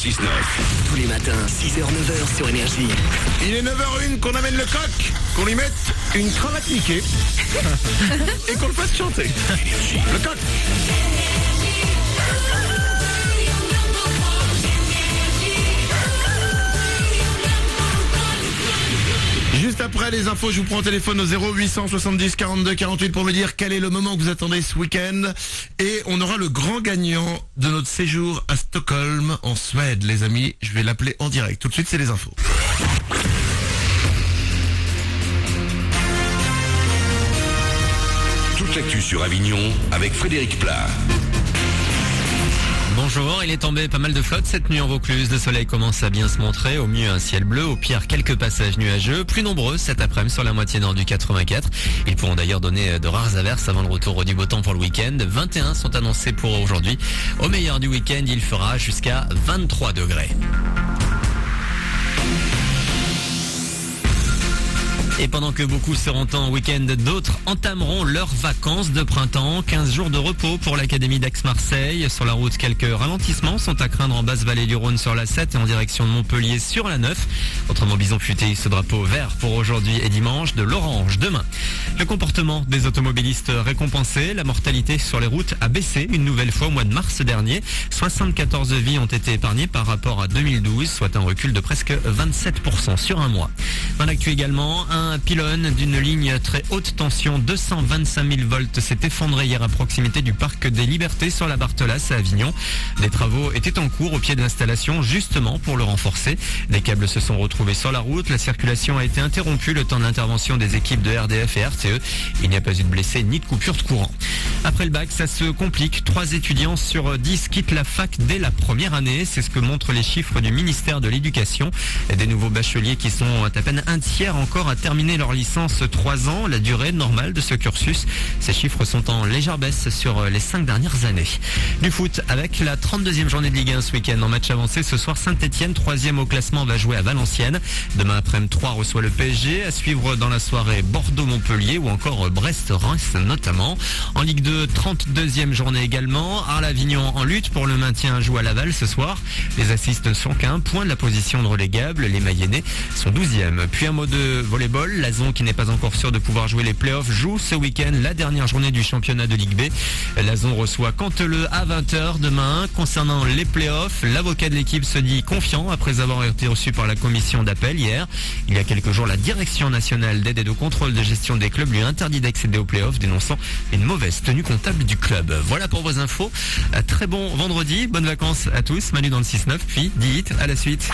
6-9. Tous les matins, 6h-9h sur Énergie. Il est 9h01 qu'on amène le coq, qu'on lui mette une cravate niquée et qu'on le fasse chanter. Le coq. Juste après les infos, je vous prends au téléphone au 0870 42 48 pour me dire quel est le moment que vous attendez ce week-end. Et on aura le grand gagnant de notre séjour à Stockholm, en Suède, les amis. Je vais l'appeler en direct. Tout de suite, c'est les infos. Toute l'actu sur Avignon avec Frédéric Plat. Bonjour, il est tombé pas mal de flotte cette nuit en Vaucluse. Le soleil commence à bien se montrer, au mieux un ciel bleu, au pire quelques passages nuageux, plus nombreux cet après-midi sur la moitié nord du 84. Ils pourront d'ailleurs donner de rares averses avant le retour du beau temps pour le week-end. 21 sont annoncés pour aujourd'hui. Au meilleur du week-end, il fera jusqu'à 23 degrés. Et pendant que beaucoup seront en week-end, d'autres entameront leurs vacances de printemps. 15 jours de repos pour l'Académie d'Aix-Marseille. Sur la route, quelques ralentissements sont à craindre en basse-vallée du Rhône sur la 7 et en direction de Montpellier sur la 9. Autrement, Bison Futé ce drapeau vert pour aujourd'hui et dimanche, de l'orange demain. Le comportement des automobilistes récompensé. La mortalité sur les routes a baissé une nouvelle fois au mois de mars dernier. 74 vies ont été épargnées par rapport à 2012, soit un recul de presque 27% sur un mois. Dans l'actu également, un pylône d'une ligne très haute tension 225 000 volts s'est effondré hier à proximité du parc des Libertés sur la Barthelasse à Avignon. Des travaux étaient en cours au pied de l'installation justement pour le renforcer. Des câbles se sont retrouvés sur la route. La circulation a été interrompue le temps de l'intervention des équipes de RDF et RTE. Il n'y a pas eu de blessés ni de coupure de courant. Après le bac, ça se complique. 3 étudiants sur 10 quittent la fac dès la première année. C'est ce que montrent les chiffres du ministère de l'Éducation. Des nouveaux bacheliers qui sont à peine un tiers encore à terminer leur licence 3 ans, la durée normale de ce cursus. Ces chiffres sont en légère baisse sur les 5 dernières années. Du foot avec la 32e journée de Ligue 1 ce week-end. En match avancé ce soir, Saint-Etienne, 3e au classement, va jouer à Valenciennes. Demain après-midi, 3 reçoit le PSG. À suivre dans la soirée Bordeaux-Montpellier ou encore Brest-Reims notamment. En Ligue 2, 32e journée également. Arles-Avignon en lutte pour le maintien joue à Laval ce soir. Les assistes ne sont qu'à un point de la position de relégable. Les Mayennais sont 12e. Puis un mot de volleyball. L'Azon, qui n'est pas encore sûr de pouvoir jouer les playoffs, joue ce week-end la dernière journée du championnat de Ligue B. L'Azon reçoit Canteleu à 20h demain. Concernant les playoffs, l'avocat de l'équipe se dit confiant après avoir été reçu par la commission d'appel hier. Il y a quelques jours, la direction nationale d'aide et de contrôle de gestion des clubs lui interdit d'accéder aux playoffs, dénonçant une mauvaise tenue comptable du club. Voilà pour vos infos. Très bon vendredi, bonnes vacances à tous. Manu dans le 6-9, puis 10 hits à la suite.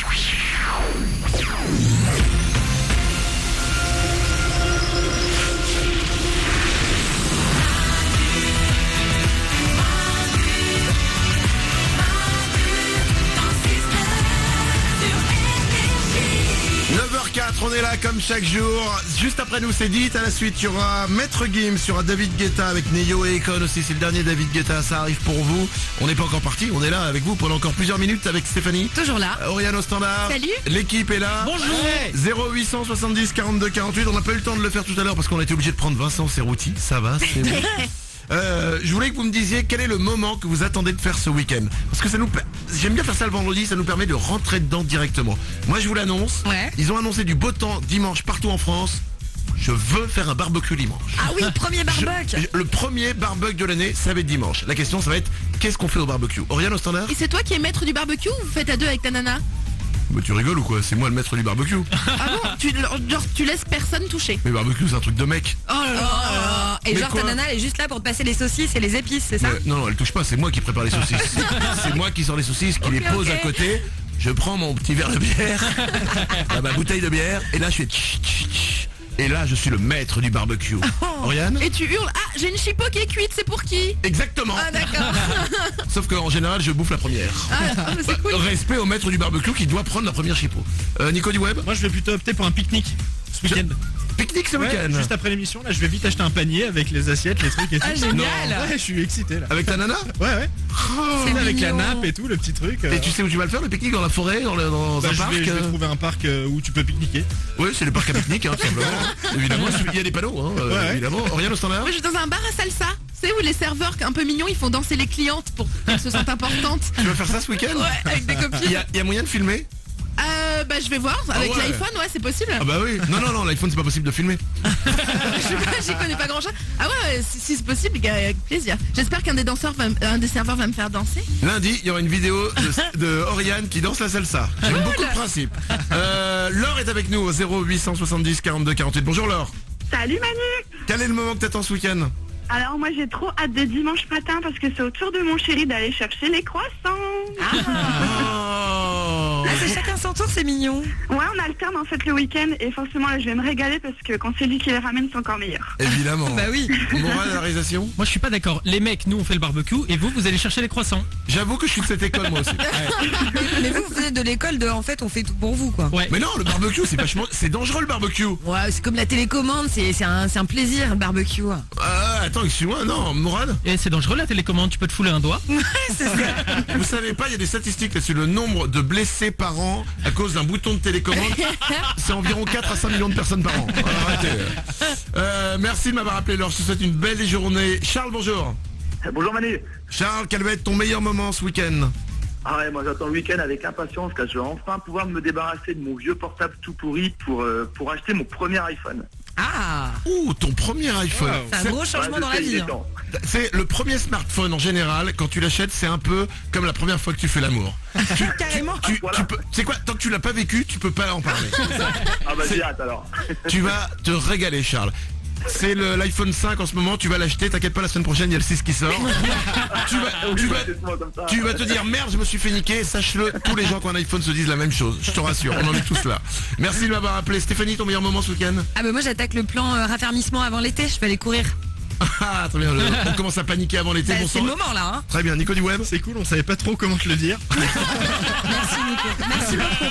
9h04, on est là comme chaque jour. Juste après nous, c'est dit. À la suite, il y aura Maître Gims, il y aura David Guetta avec Neo et Econ aussi. C'est le dernier David Guetta, ça arrive pour vous. On n'est pas encore parti, on est là avec vous pendant encore plusieurs minutes avec Stéphanie. Toujours là. Oriane au standard. Salut. L'équipe est là. Bonjour. 0870 42 48. On n'a pas eu le temps de le faire tout à l'heure parce qu'on a été obligé de prendre Vincent Serrouti. Ça va, c'est bon. Je voulais que vous me disiez quel est le moment que vous attendez de faire ce week-end. Parce que j'aime bien faire ça le vendredi, ça nous permet de rentrer dedans directement. Moi je vous l'annonce, Ils ont annoncé du beau temps dimanche partout en France. Je veux faire un barbecue dimanche. Ah oui, premier barbecue. Le premier barbecue de l'année, ça va être dimanche. La question ça va être, qu'est-ce qu'on fait au barbecue? Oriane au standard? Et c'est toi qui es maître du barbecue ou vous faites à deux avec ta nana? Mais tu rigoles ou quoi? C'est moi le maître du barbecue. Ah bon? Tu laisses personne toucher? Mais barbecue c'est un truc de mec. Oh là là. Et Mais genre quoi ta nana elle est juste là pour te passer les saucisses et les épices, c'est ça? Non, elle touche pas, c'est moi qui prépare les saucisses. C'est moi qui sors les saucisses, qui les pose à côté. Je prends mon petit verre de bière, ma bouteille de bière, et là je fais tch, tch, tch. Et là je suis le maître du barbecue. Oriane? Et tu hurles, ah j'ai une chipot qui est cuite, c'est pour qui? Exactement. Ah d'accord. Sauf qu'en général je bouffe la première. Ah mais c'est cool. Respect au maître du barbecue qui doit prendre la première chipot. Nico du web? Moi je vais plutôt opter pour un pique-nique ce week-end. Pique-nique ce Ouais, week-end. juste après l'émission, là je vais vite acheter un panier avec les assiettes, les trucs et tout. Ah génial. Ouais, je suis excité là. Avec ta nana? Ouais. C'est Avec la mignon. nappe et tout, le petit truc. Et tu sais où tu vas le faire, le pique-nique? Dans la forêt, dans un parc? je vais trouver un parc où tu peux pique-niquer. Oui, c'est le parc à pique-nique, tout simplement. Évidemment, il y a des panneaux, Ouais. évidemment. Oriane au standard? Moi je suis dans un bar à salsa. C'est où les serveurs un peu mignons, ils font danser les clientes pour qu'elles se sentent importantes. Tu vas faire ça ce week-end? Ouais, avec des Il copines. y a moyen de filmer? Bah je vais voir, avec ouais. l'iPhone, ouais, c'est possible. Ah bah oui. Non, l'iPhone c'est pas possible de filmer. Je sais pas, j'y connais pas grand chose. Ah ouais, si c'est possible, avec plaisir. J'espère qu'un des serveurs va me faire danser. Lundi, il y aura une vidéo de Oriane qui danse la salsa. J'aime beaucoup le principe. Laure est avec nous au 0870 42 48. Bonjour Laure. Salut Manu. Quel est le moment que t'attends ce week-end? Alors moi j'ai trop hâte de dimanche matin parce que c'est au tour de mon chéri d'aller chercher les croissants. Ah, c'est chacun son tour, c'est mignon. Ouais, on alterne en fait le week-end et forcément là je vais me régaler parce que quand c'est lui qui les ramène c'est encore meilleur. Évidemment. Bah oui. Morale à la réalisation. Moi je suis pas d'accord. Les mecs, nous on fait le barbecue et vous allez chercher les croissants. J'avoue que je suis de cette école moi aussi. Mais vous êtes de l'école de en fait on fait tout pour vous quoi. Ouais. Mais non, le barbecue c'est dangereux le barbecue. Ouais, c'est comme la télécommande, c'est un plaisir le barbecue. Attends, excuse-moi, non, Morale. Et c'est dangereux la télécommande, tu peux te fouler un doigt. C'est ça. Vous savez pas, il y a des statistiques là sur le nombre de blessés par an à cause d'un bouton de télécommande. C'est environ 4 à 5 millions de personnes par an. Alors, arrêtez. Merci de m'avoir appelé Laure, je te souhaite une belle journée. Charles, bonjour. Bonjour Manu. Charles, quel va être ton meilleur moment ce week-end? Ah ouais, moi j'attends le week-end avec impatience car je vais enfin pouvoir me débarrasser de mon vieux portable tout pourri pour acheter mon premier iPhone. Ah, Ouh, ton premier iPhone. Wow. c'est un gros changement Ouais, dans je la sais, il vie. est hein. temps. C'est le premier smartphone en général, quand tu l'achètes, c'est un peu comme la première fois que tu fais l'amour. Carrément. Voilà. C'est quoi, tant que tu l'as pas vécu, tu peux pas en parler. Ah bah j'ai hâte alors. Tu vas te régaler Charles. C'est l'iPhone 5 en ce moment, tu vas l'acheter, t'inquiète pas, la semaine prochaine il y a le 6 qui sort. Tu vas te dire merde, je me suis fait niquer, sache-le, tous les gens qui ont un iPhone se disent la même chose, je te rassure, on en est tous là. Merci de m'avoir appelé. Stéphanie, ton meilleur moment ce week-end? Ah bah moi j'attaque le plan raffermissement avant l'été, je vais aller courir. Ah très bien, on commence à paniquer avant l'été, Bah, bon c'est sang. le moment là hein. Très bien, Nico du Web. C'est cool, on savait pas trop comment te le dire. Merci Nico. Merci beaucoup.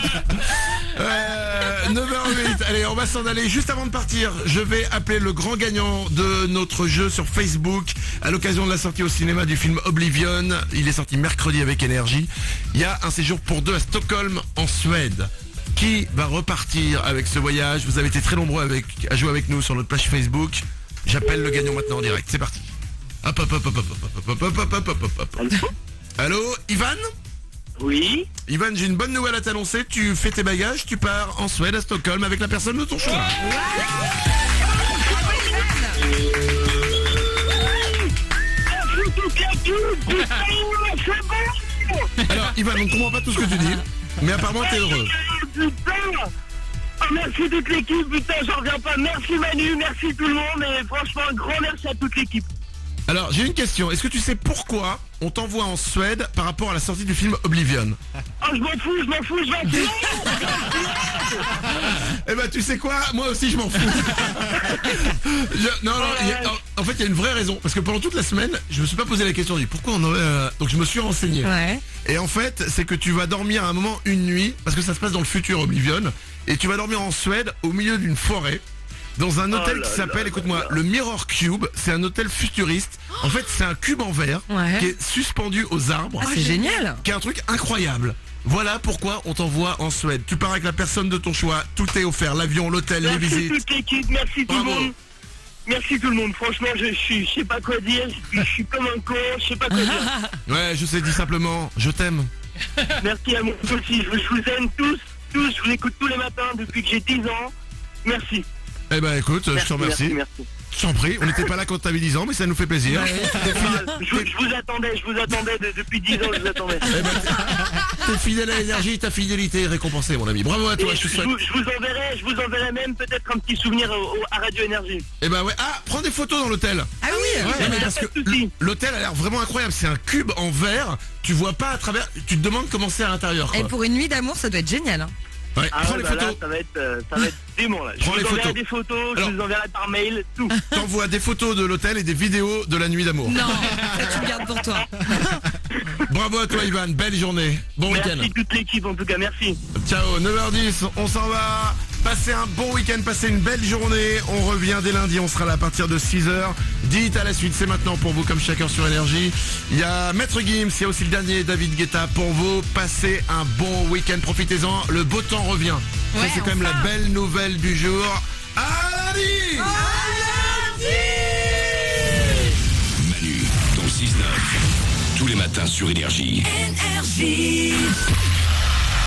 9h08, allez on va s'en aller. Juste avant de partir, je vais appeler le grand gagnant de notre jeu sur Facebook à l'occasion de la sortie au cinéma du film Oblivion. Il est sorti mercredi avec Énergie. Il y a un séjour pour 2 à Stockholm en Suède. Qui va repartir avec ce voyage? Vous avez été très nombreux à jouer avec nous sur notre page Facebook. J'appelle le gagnant maintenant en direct, c'est parti. Hop hop hop hop hop hop hop hop hop hop hop hop. Allô, Ivan? Oui. Ivan, j'ai une bonne nouvelle à t'annoncer. Tu fais tes bagages, tu pars en Suède, à Stockholm, avec la personne de ton choix. Alors, Ivan, on ne comprend pas tout ce que tu dis, mais apparemment t'es heureux. Merci toute l'équipe, putain j'en reviens pas. Merci Manu, merci tout le monde et franchement un grand merci à toute l'équipe. Alors, j'ai une question. Est-ce que tu sais pourquoi on t'envoie en Suède par rapport à la sortie du film Oblivion? Oh je m'en fous, je m'en fous. Eh ben, tu sais quoi? Moi aussi, je m'en fous. Non, en fait, il y a une vraie raison. Parce que pendant toute la semaine, je me suis pas posé la question. Je dis, pourquoi on aurait... Donc, je me suis renseigné. Ouais. Et en fait, c'est que tu vas dormir à un moment une nuit, parce que ça se passe dans le futur Oblivion, et tu vas dormir en Suède au milieu d'une forêt. Dans un hôtel qui s'appelle, écoute-moi, le Mirror Cube. C'est un hôtel futuriste. En fait, c'est un cube en verre Ouais. qui est suspendu aux arbres. Ah, c'est génial. Qui est un truc incroyable. Voilà pourquoi on t'envoie en Suède. Tu pars avec la personne de ton choix. Tout est offert. L'avion, l'hôtel, les Merci visites. toute l'équipe, merci tout le Bravo. monde. Merci tout le monde, franchement je sais pas quoi dire, je suis comme un con, je sais pas quoi dire. Ouais, je sais, dis simplement, je t'aime. Merci à moi aussi, je vous aime tous, je vous écoute tous les matins depuis que j'ai 10 ans. Merci. Eh ben écoute, je te remercie. Merci. Je t'en prie, on n'était pas là quand t'avais 10 ans, mais ça nous fait plaisir. Je vous attendais depuis 10 ans, je vous attendais. Eh ben, t'es fidèle à l'énergie, ta fidélité est récompensée, mon ami. Bravo à toi, Et je te souhaite. je vous enverrai même peut-être un petit souvenir à Radio Énergie. Eh ben ouais, ah, prends des photos dans l'hôtel. Ah oui. Ouais, mais parce que pas de souci. l'hôtel a l'air vraiment incroyable. C'est un cube en verre. Tu vois pas à travers. Tu te demandes comment c'est à l'intérieur. Et Quoi. pour une nuit d'amour ça doit être génial hein. Ouais, Ah prends ouais, les bah là, photos. ça va être dément là. Je Prends vous les enverrai photos. des photos, Alors- je vous enverrai par mail, tout. T'envoies des photos de l'hôtel et des vidéos de la nuit d'amour. Non, ça tu le gardes pour toi. Bravo à toi, Ivan. Belle journée. Bon week-end. Merci toute l'équipe en tout cas, merci. Ciao. 9h10. On s'en va. Passez un bon week-end. Passez une belle journée. On revient dès lundi. On sera là à partir de 6h. Dites à la suite. C'est maintenant pour vous comme chacun sur Énergie. Il y a Maître Gims. Il y a aussi le dernier David Guetta pour vous. Passez un bon week-end. Profitez-en. Le beau temps revient. Ça, Ouais, c'est quand même la enfin. belle nouvelle du jour. À lundi. Manu 6-9. Tous les matins sur Énergie. Énergie.